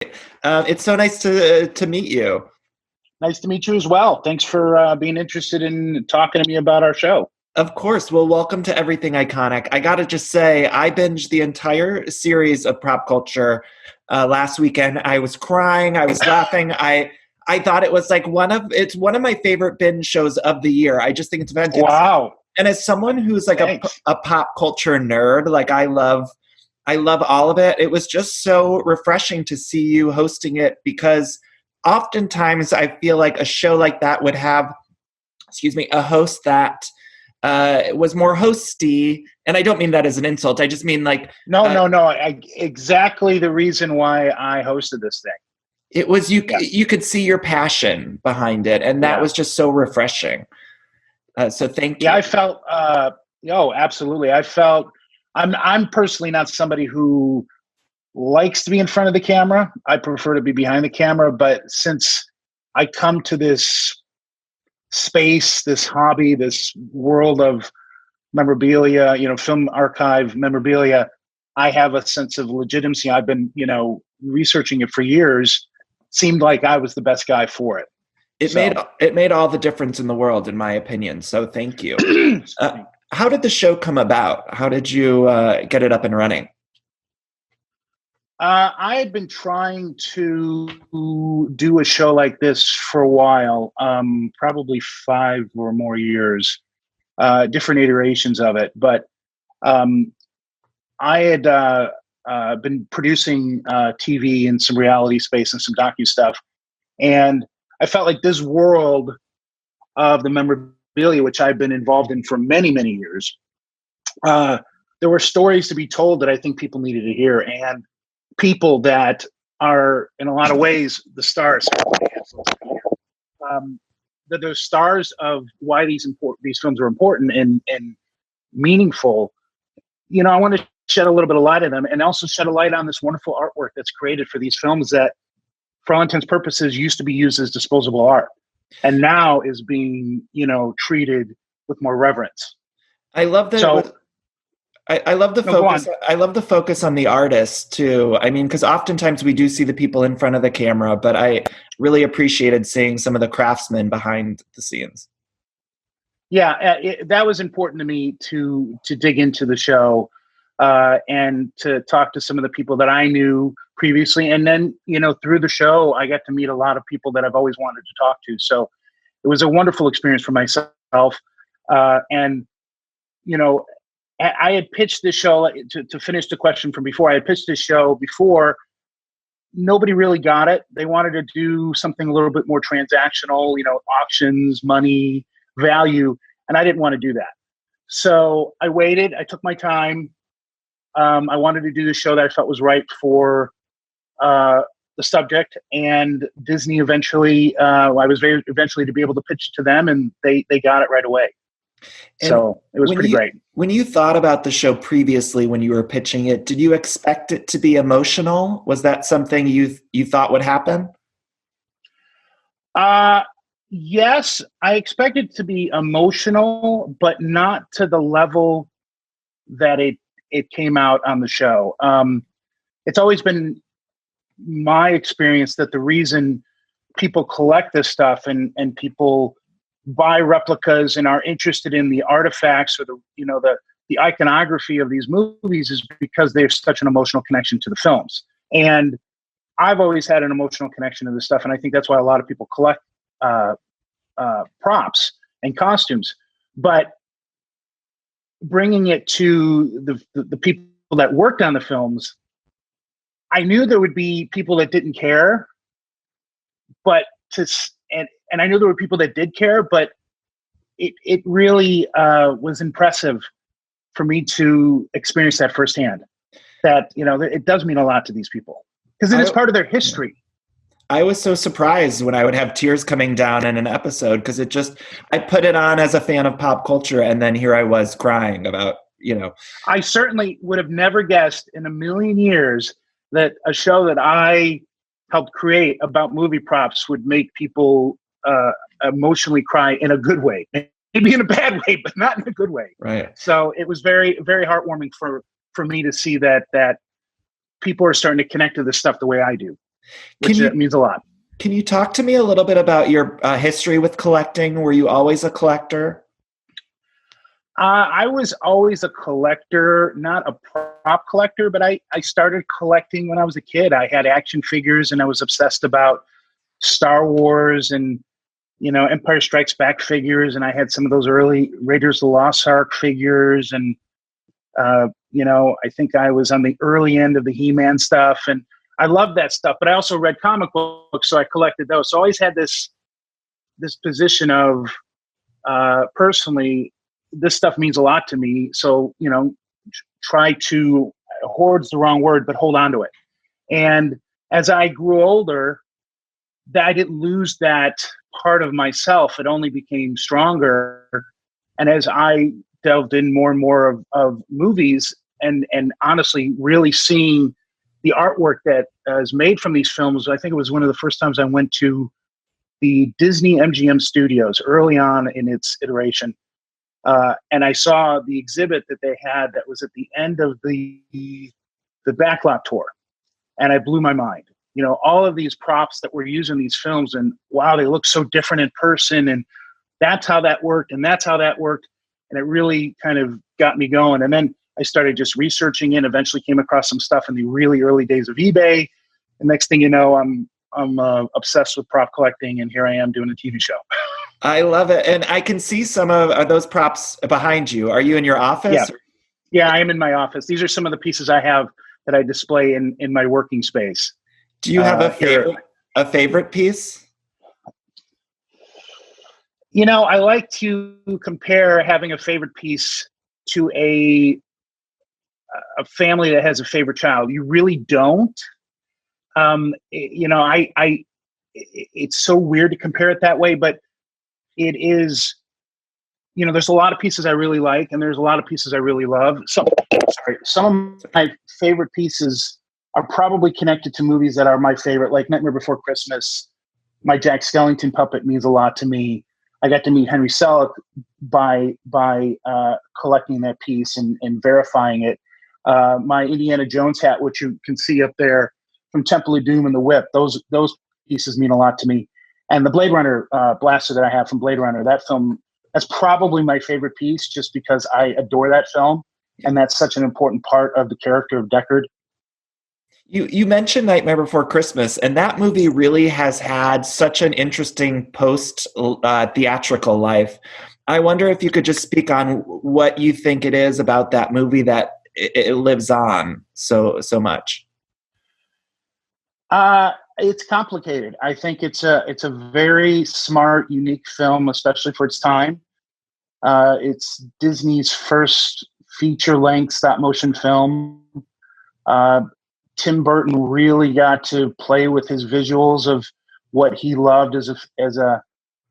It's so nice to meet you. Nice to meet you as well. Thanks for being interested in talking to me about our show. Of course. Well, welcome to Everything Iconic. I got to just say, I binged the entire series of Pop Culture last weekend. I was crying. I was laughing. I thought it was like one of my favorite binge shows of the year. I just think it's fantastic. Wow. And as someone who's like a pop culture nerd, like I love all of it. It was just so refreshing to see you hosting it, because oftentimes I feel like a show like that would have, a host that was more hosty. And I don't mean that as an insult. I just mean like... No. Exactly the reason why I hosted this thing. It was, you could see your passion behind it. And that was just so refreshing. So thank you. Yeah, I felt, absolutely. I felt, I'm personally not somebody who likes to be in front of the camera. I prefer to be behind the camera. But since I come to this space, this hobby, this world of memorabilia, film archive memorabilia, I have a sense of legitimacy. I've been, researching it for years. Seemed like I was the best guy for it. It made all the difference in the world, in my opinion. So thank you. How did the show come about? How did you get it up and running? I had been trying to do a show like this for a while, probably 5 or more years, different iterations of it. But I had been producing TV and some reality space and some docu stuff. And I felt like this world of the memorabilia, which I've been involved in for many, many years, there were stories to be told that I think people needed to hear, and people that are, in a lot of ways, the stars. That they're stars of why these films are important and meaningful. I want to shed a little bit of light on them, and also shed a light on this wonderful artwork that's created for these films that, for all intents and purposes, used to be used as disposable art, and now is being, treated with more reverence. I love that. So, I love the focus. I love the focus on the artist too. I mean, because oftentimes we do see the people in front of the camera, but I really appreciated seeing some of the craftsmen behind the scenes. Yeah, that was important to me to dig into the show and to talk to some of the people that I knew previously, and then through the show, I got to meet a lot of people that I've always wanted to talk to. So it was a wonderful experience for myself, and I had pitched this show, to finish the question from before. I had pitched this show before. Nobody really got it. They wanted to do something a little bit more transactional, auctions, money, value, and I didn't want to do that. So I waited. I took my time. I wanted to do the show that I felt was right for the subject, and Disney eventually, I was eventually to be able to pitch to them, and they got it right away. And so it was pretty great. When you thought about the show previously, when you were pitching it, did you expect it to be emotional? Was that something you thought would happen? Yes, I expected it to be emotional, but not to the level that it came out on the show. It's always been my experience that the reason people collect this stuff and people buy replicas and are interested in the artifacts or the iconography of these movies is because there's such an emotional connection to the films. And I've always had an emotional connection to this stuff, and I think that's why a lot of people collect props and costumes. But bringing it to the people that worked on the films, I knew there would be people that didn't care, and I knew there were people that did care, but it really was impressive for me to experience that firsthand. That it does mean a lot to these people because it is part of their history. I was so surprised when I would have tears coming down in an episode, because I put it on as a fan of pop culture, and then here I was crying about, I certainly would have never guessed in a million years that a show that I helped create about movie props would make people emotionally cry in a good way. Maybe in a bad way, but not in a good way. Right. So it was very, very heartwarming for me to see that people are starting to connect to this stuff the way I do. which means a lot. Can you talk to me a little bit about your history with collecting? Were you always a collector? I was always a collector, not a prop collector, but I started collecting when I was a kid. I had action figures and I was obsessed about Star Wars and, Empire Strikes Back figures. And I had some of those early Raiders of the Lost Ark figures. And, I think I was on the early end of the He-Man stuff. And I loved that stuff, but I also read comic books, so I collected those. So I always had this position of, personally, this stuff means a lot to me. So, try to, hoard's the wrong word, but hold on to it. And as I grew older, I didn't lose that part of myself. It only became stronger. And as I delved in more and more of movies and honestly really seeing the artwork that is made from these films, I think it was one of the first times I went to the Disney MGM studios early on in its iteration. And I saw the exhibit that they had that was at the end of the backlot tour. And I blew my mind. All of these props that were used in these films, and wow, they look so different in person. And that's how that worked. And that's how that worked. And it really kind of got me going. And then I started just researching it, eventually came across some stuff in the really early days of eBay. And next thing you know, I'm obsessed with prop collecting, and here I am doing a TV show. I love it. And I can see some of those props behind you. Are you in your office? Yeah, I am in my office. These are some of the pieces I have that I display in my working space. Do you have a favorite piece? I like to compare having a favorite piece to a family that has a favorite child. You really don't. It's so weird to compare it that way, but it is, there's a lot of pieces I really like, and there's a lot of pieces I really love. Some of my favorite pieces are probably connected to movies that are my favorite, like Nightmare Before Christmas. My Jack Skellington puppet means a lot to me. I got to meet Henry Selick by collecting that piece and verifying it. My Indiana Jones hat, which you can see up there from Temple of Doom and the Whip, those pieces mean a lot to me. And the Blade Runner blaster that I have from Blade Runner, that film, that's probably my favorite piece just because I adore that film. And that's such an important part of the character of Deckard. You mentioned Nightmare Before Christmas, and that movie really has had such an interesting post-theatrical life. I wonder if you could just speak on what you think it is about that movie that it lives on so much. It's complicated. I think it's a very smart, unique film, especially for its time. It's Disney's first feature-length stop-motion film. Tim Burton really got to play with his visuals of what he loved as a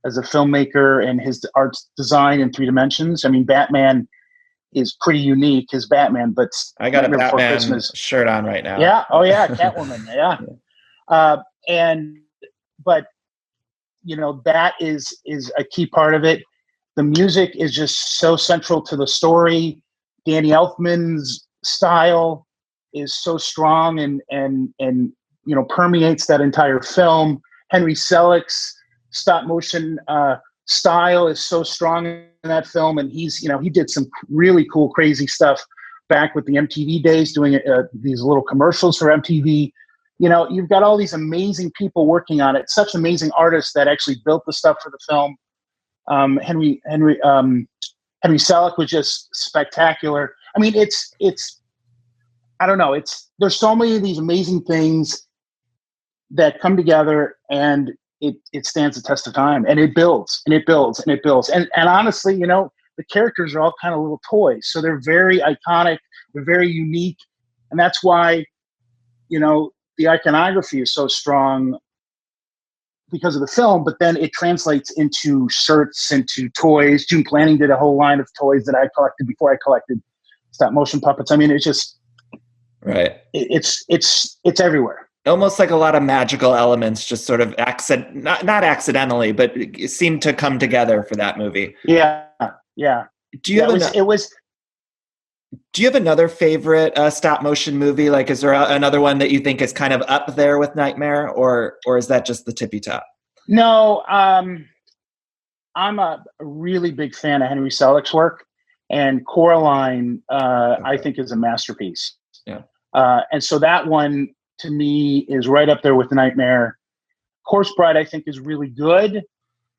filmmaker and his art design in 3 dimensions. I mean, Batman is pretty unique, his Batman, but I got a Batman shirt on right now. Yeah. Oh yeah. Catwoman. Yeah. That is a key part of it. The music is just so central to the story. Danny Elfman's style is so strong and permeates that entire film. Henry Selick's stop motion style is so strong in that film, and he did some really cool, crazy stuff back with the MTV days, doing these little commercials for MTV. You've got all these amazing people working on it, such amazing artists that actually built the stuff for the film. Henry Selick was just spectacular. I mean, I don't know. There's so many of these amazing things that come together, and it stands the test of time, and it builds and it builds and it builds. And honestly, the characters are all kind of little toys, so they're very iconic, they're very unique, and that's why the iconography is so strong because of the film. But then it translates into shirts, into toys. June Planning did a whole line of toys that I collected before I collected stop motion puppets. I mean, it's just. Right. It's everywhere. Almost like a lot of magical elements just sort of not accidentally, but seemed to come together for that movie. Yeah. Yeah. Do you Do you have another favorite stop motion movie? Like, is there another one that you think is kind of up there with Nightmare, or is that just the tippy top? No, I'm a really big fan of Henry Selick's work, and Coraline, I Okay. think, is a masterpiece. Yeah. And so that one to me is right up there with Nightmare. Corpse Bride, I think, is really good.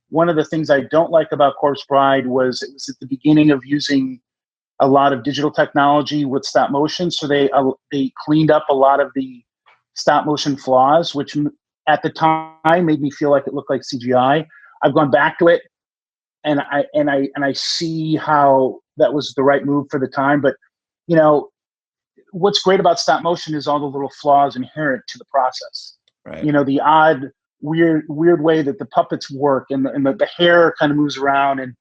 One of the things I don't like about Corpse Bride was it was at the beginning of using a lot of digital technology with stop motion, so they cleaned up a lot of the stop motion flaws, which at the time made me feel like it looked like CGI. I've gone back to it, and I see how that was the right move for the time. But you know, what's great about stop motion is all the little flaws inherent to the process. Right. You know, the odd, weird way that the puppets work, and the hair kind of moves around, and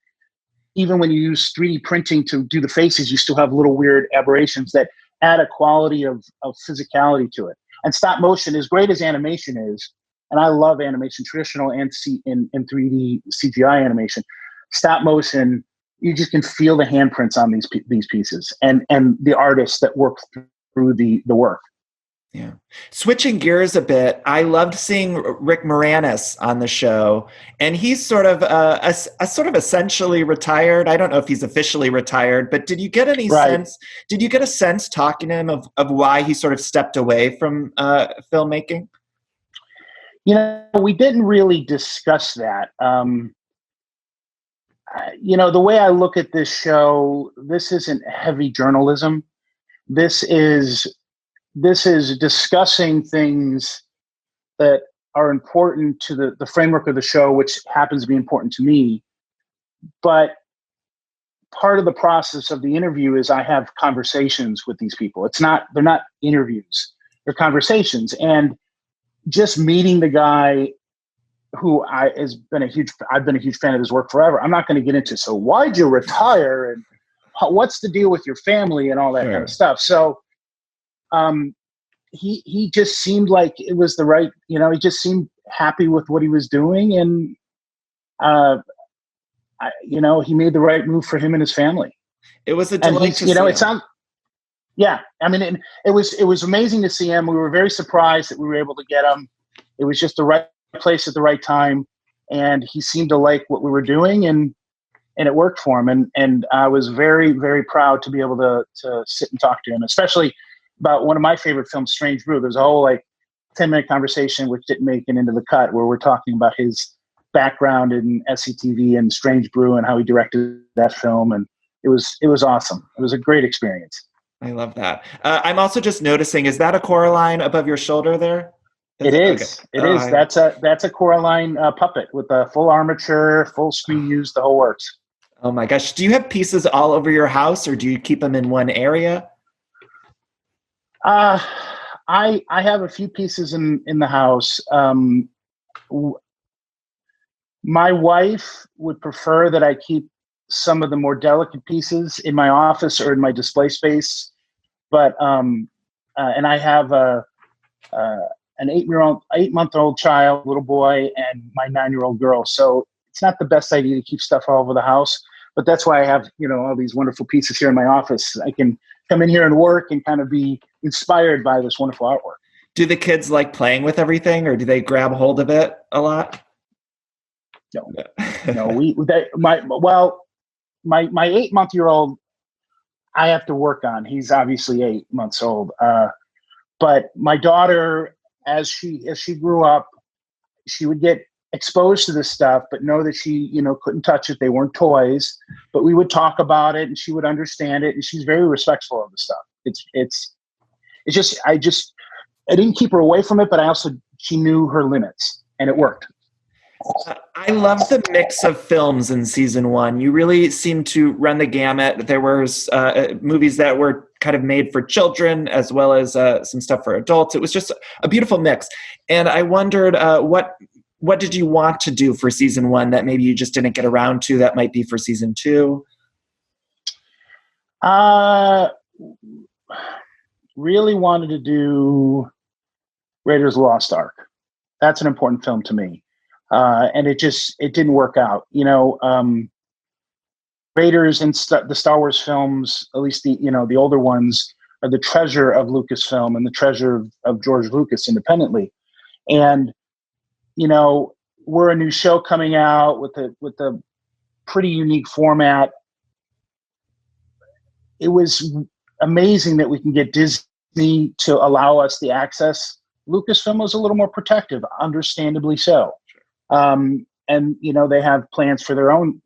even when you use 3D printing to do the faces, you still have little weird aberrations that add a quality of physicality to it. And stop motion, as great as animation is, and I love animation, traditional and in 3D CGI animation, stop motion, you just can feel the handprints on these pieces and the artists that work through the work. Yeah. Switching gears a bit, I loved seeing Rick Moranis on the show, and he's sort of a sort of essentially retired. I don't know if he's officially retired, but did you get any Right. sense? Did you get a sense talking to him of why he sort of stepped away from filmmaking? You know, we didn't really discuss that. You know, the way I look at this show, this isn't heavy journalism. This is discussing things that are important to the framework of the show, which happens to be important to me. But part of the process of the interview is I have conversations with these people. They're not interviews, they're conversations. And just meeting the guy who I've been a huge fan of his work forever. I'm not going to get into, so why'd you retire and what's the deal with your family and all that kind of stuff. So, he just seemed like it was the right, you know, he just seemed happy with what he was doing. And, you know, he made the right move for him and his family. It was a And delight to you know, see. Yeah. I mean, it was amazing to see him. We were very surprised that we were able to get him. It was just the right place at the right time. And he seemed to like what we were doing, and it worked for him. And I was very, very proud to be able to sit and talk to him, especially about one of my favorite films, Strange Brew. There's a whole 10-minute conversation which didn't make it into the cut, where we're talking about his background in SCTV and Strange Brew and how he directed that film. And it was awesome. It was a great experience. I love that. I'm also just noticing, is that a Coraline above your shoulder there? It is. Okay. It is. That's a Coraline puppet with a full armature, full screen use, the whole works. Oh my gosh. Do you have pieces all over your house, or do you keep them in one area? I have a few pieces in the house. My wife would prefer that I keep some of the more delicate pieces in my office or in my display space, but and I have an 8-month-old child, little boy, and my 9-year-old girl. So it's not the best idea to keep stuff all over the house, but that's why I have, you know, all these wonderful pieces here in my office. I can come in here and work and kind of be inspired by this wonderful artwork. Do the kids like playing with everything, or do they grab hold of it a lot? No, my 8-month-year-old, I have to work on. He's obviously 8 months old. But my daughter, as she grew up, she would get exposed to this stuff, but know that she, you know, couldn't touch it. They weren't toys, but we would talk about it and she would understand it. And she's very respectful of the stuff. It's just, I didn't keep her away from it, but she knew her limits, and it worked. I love the mix of films in season 1. You really seem to run the gamut. There was movies that were kind of made for children, as well as some stuff for adults. It was just a beautiful mix. And I wondered, what did you want to do for season 1 that maybe you just didn't get around to that might be for season 2? Really wanted to do Raiders of the Lost Ark. That's an important film to me. And it didn't work out. You know, Raiders and the Star Wars films, at least the older ones, are the treasure of Lucasfilm and the treasure of George Lucas independently. And we're a new show coming out with a pretty unique format. It was amazing that we can get Disney to allow us the access. Lucasfilm was a little more protective, understandably so. And they have plans for their own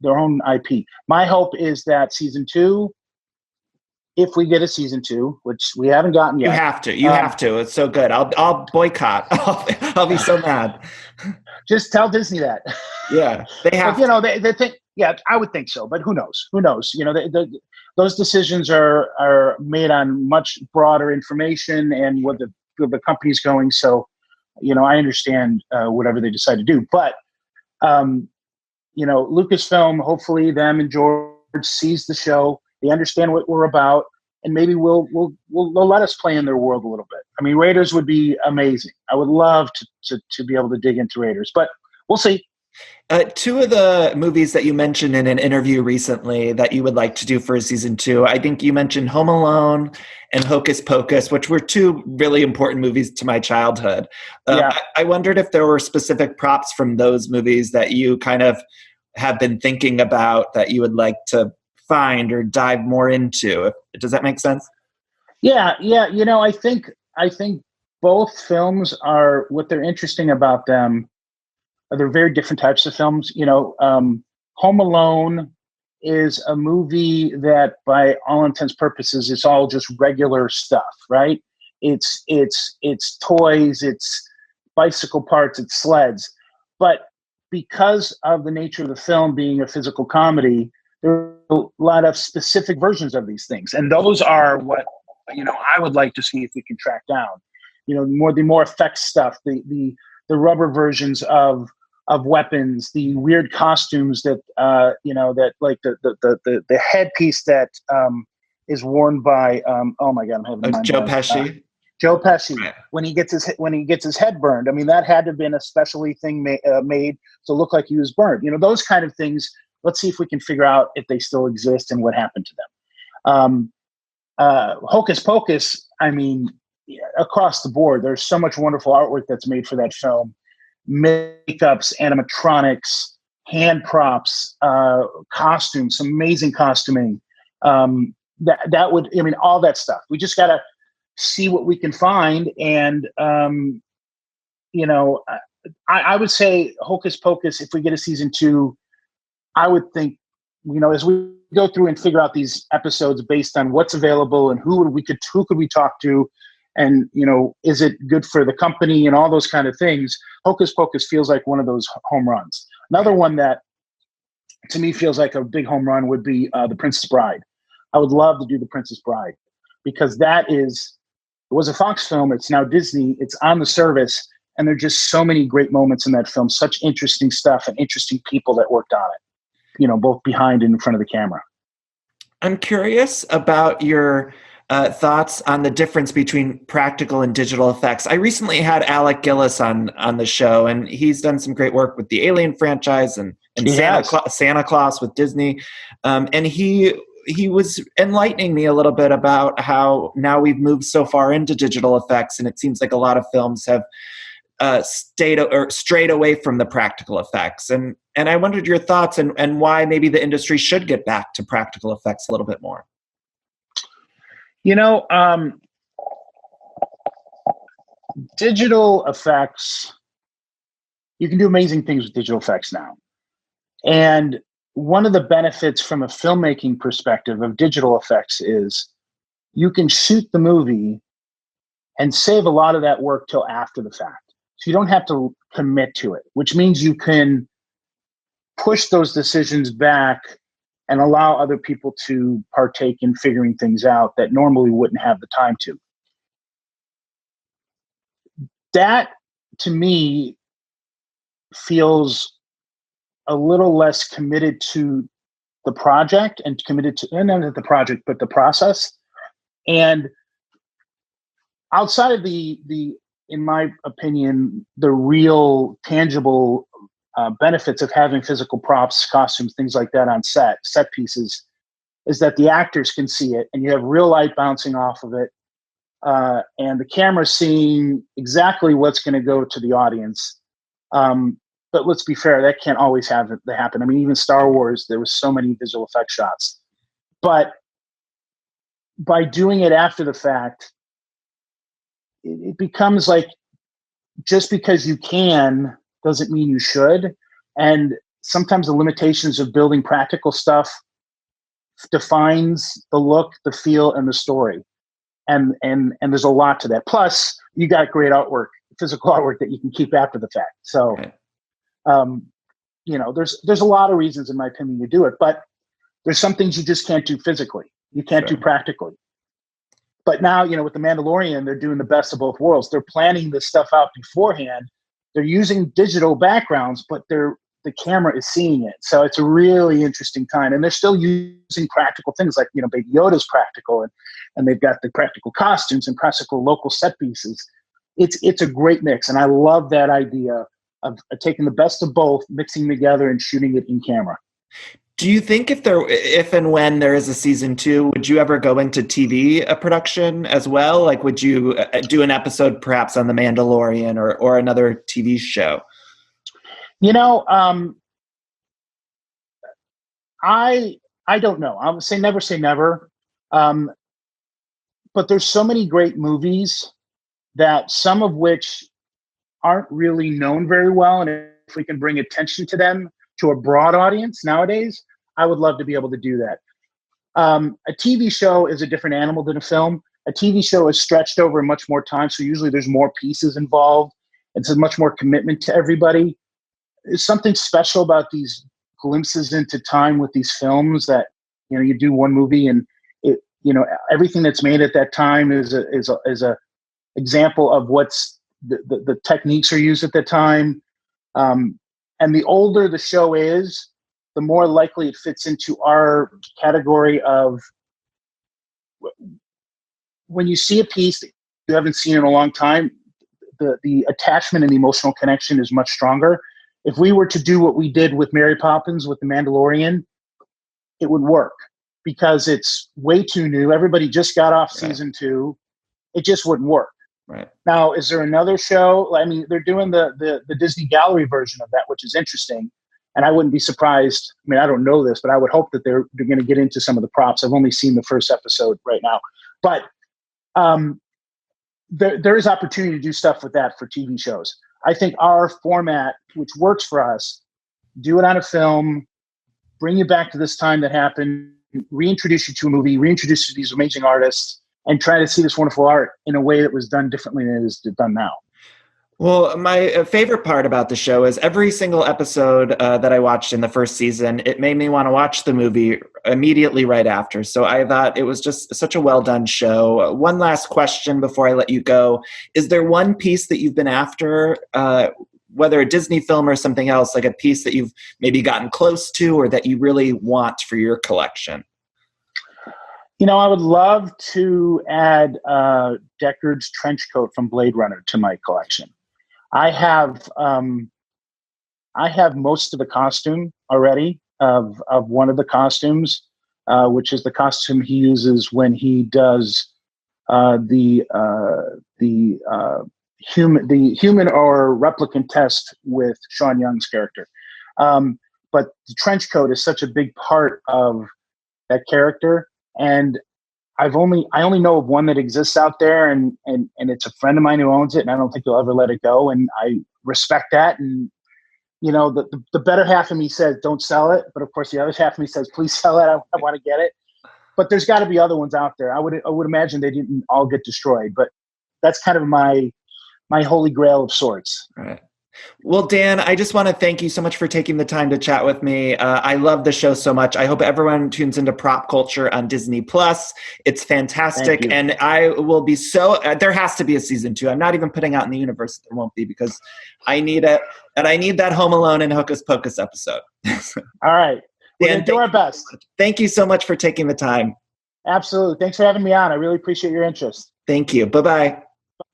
IP. My hope is that season 2, if we get a season 2, which we haven't gotten yet, you have to. It's so good. I'll boycott. I'll be so mad. Just tell Disney that. Yeah, they have. But, they think. Yeah, I would think so. But who knows? Those decisions are made on much broader information and what the company's going. So, I understand whatever they decide to do. But, Lucasfilm, hopefully them and George sees the show. They understand what we're about, and maybe they'll let us play in their world a little bit. I mean, Raiders would be amazing. I would love to be able to dig into Raiders, but we'll see. 2 of the movies that you mentioned in an interview recently that you would like to do for season 2, I think you mentioned Home Alone and Hocus Pocus, which were 2 really important movies to my childhood. I wondered if there were specific props from those movies that you kind of have been thinking about that you would like to find or dive more into. Does that make sense? Yeah. I think both films are, what they're interesting about them. They're very different types of films. Home Alone is a movie that, by all intents and purposes, it's all just regular stuff, right? It's toys, it's bicycle parts, it's sleds. But because of the nature of the film being a physical comedy, there are a lot of specific versions of these things, and those are what I would like to see if we can track down. The more effects stuff, the rubber versions of weapons, the weird costumes that that, like the headpiece that is worn by oh my god, I'm having Joe Pesci. Joe Pesci, right. when he gets his head burned. I mean, that had to have been a specially thing made to look like he was burned. Those kind of things. Let's see if we can figure out if they still exist and what happened to them. Hocus Pocus, I mean, across the board, there's so much wonderful artwork that's made for that film. Makeups, animatronics, hand props, costumes, some amazing costuming. That would, all that stuff. We just got to see what we can find. And, I would say Hocus Pocus, if we get a season 2, I would think, as we go through and figure out these episodes based on what's available and who could we talk to, and is it good for the company and all those kind of things. Hocus Pocus feels like one of those home runs. Another one that to me feels like a big home run would be The Princess Bride. I would love to do The Princess Bride, because it was a Fox film. It's now Disney. It's on the service. And there are just so many great moments in that film, such interesting stuff and interesting people that worked on it, both behind and in front of the camera. I'm curious about your thoughts on the difference between practical and digital effects. I recently had Alec Gillis on the show, and he's done some great work with the Alien franchise and Santa Claus with Disney. And he was enlightening me a little bit about how now we've moved so far into digital effects, and it seems like a lot of films have strayed away from the practical effects. And I wondered your thoughts and why maybe the industry should get back to practical effects a little bit more. Digital effects, you can do amazing things with digital effects now. And one of the benefits from a filmmaking perspective of digital effects is you can shoot the movie and save a lot of that work till after the fact. So you don't have to commit to it, which means you can push those decisions back and allow other people to partake in figuring things out that normally wouldn't have the time to. That, to me, feels a little less committed to the project and committed to, and not the project, but the process. And outside of the, in my opinion, the real tangible benefits of having physical props, costumes, things like that on set pieces, is that the actors can see it and you have real light bouncing off of it. And the camera's seeing exactly what's going to go to the audience. But let's be fair, that can't always happen. I mean, even Star Wars, there was so many visual effect shots. But by doing it after the fact, it becomes like, just because you can doesn't mean you should. And sometimes the limitations of building practical stuff defines the look, the feel, and the story. And there's a lot to that. Plus, you got great artwork, physical artwork that you can keep after the fact. So, there's a lot of reasons, in my opinion, to do it. But there's some things you just can't do physically. You can't do practically. But now, with The Mandalorian, they're doing the best of both worlds. They're planning this stuff out beforehand. They're using digital backgrounds, but the camera is seeing it. So it's a really interesting time. And they're still using practical things like, Baby Yoda's practical, and they've got the practical costumes and practical local set pieces. It's a great mix. And I love that idea of taking the best of both, mixing together and shooting it in camera. Do you think if and when there is a season 2, would you ever go into TV production as well? Like, would you do an episode perhaps on The Mandalorian or another TV show? I don't know. I would say never say never. But there's so many great movies that some of which aren't really known very well. And if we can bring attention to them to a broad audience nowadays, I would love to be able to do that. A TV show is a different animal than a film. A TV show is stretched over much more time. So usually there's more pieces involved. It's a much more commitment to everybody. There's something special about these glimpses into time with these films that, you do one movie and everything that's made at that time is a example of what's the techniques are used at the time. And the older the show is, the more likely it fits into our category of, when you see a piece that you haven't seen in a long time, the attachment and the emotional connection is much stronger. If we were to do what we did with Mary Poppins, with The Mandalorian, it would work because it's way too new. Everybody just got off season 2. It just wouldn't work. Right. Now, is there another show? I mean, they're doing the Disney Gallery version of that, which is interesting. And I wouldn't be surprised. I mean, I don't know this, but I would hope that they're going to get into some of the props. I've only seen the first episode right now. But there is opportunity to do stuff with that for TV shows. I think our format, which works for us, do it on a film, bring you back to this time that happened, reintroduce you to a movie, reintroduce you to these amazing artists, and try to see this wonderful art in a way that was done differently than it is done now. Well, my favorite part about the show is every single episode that I watched in the first season, it made me want to watch the movie immediately right after. So I thought it was just such a well-done show. One last question before I let you go. Is there one piece that you've been after, whether a Disney film or something else, like a piece that you've maybe gotten close to or that you really want for your collection? I would love to add Deckard's trench coat from Blade Runner to my collection. I have most of the costume already of one of the costumes, which is the costume he uses when he does the human or replicant test with Sean Young's character. But the trench coat is such a big part of that character, and I only know of one that exists out there, and it's a friend of mine who owns it, and I don't think he'll ever let it go, and I respect that. And the better half of me says don't sell it, but of course the other half of me says please sell it. I want to get it, but there's got to be other ones out there. I would imagine they didn't all get destroyed, but that's kind of my holy grail of sorts. All right. Well, Dan, I just want to thank you so much for taking the time to chat with me. I love the show so much. I hope everyone tunes into Prop Culture on Disney Plus. It's fantastic. And I will be there has to be a season 2. I'm not even putting out in the universe there won't be, because I need it. And I need that Home Alone and Hocus Pocus episode. All right. We're going to do our best. Thank you so much for taking the time. Absolutely. Thanks for having me on. I really appreciate your interest. Thank you. Bye-bye.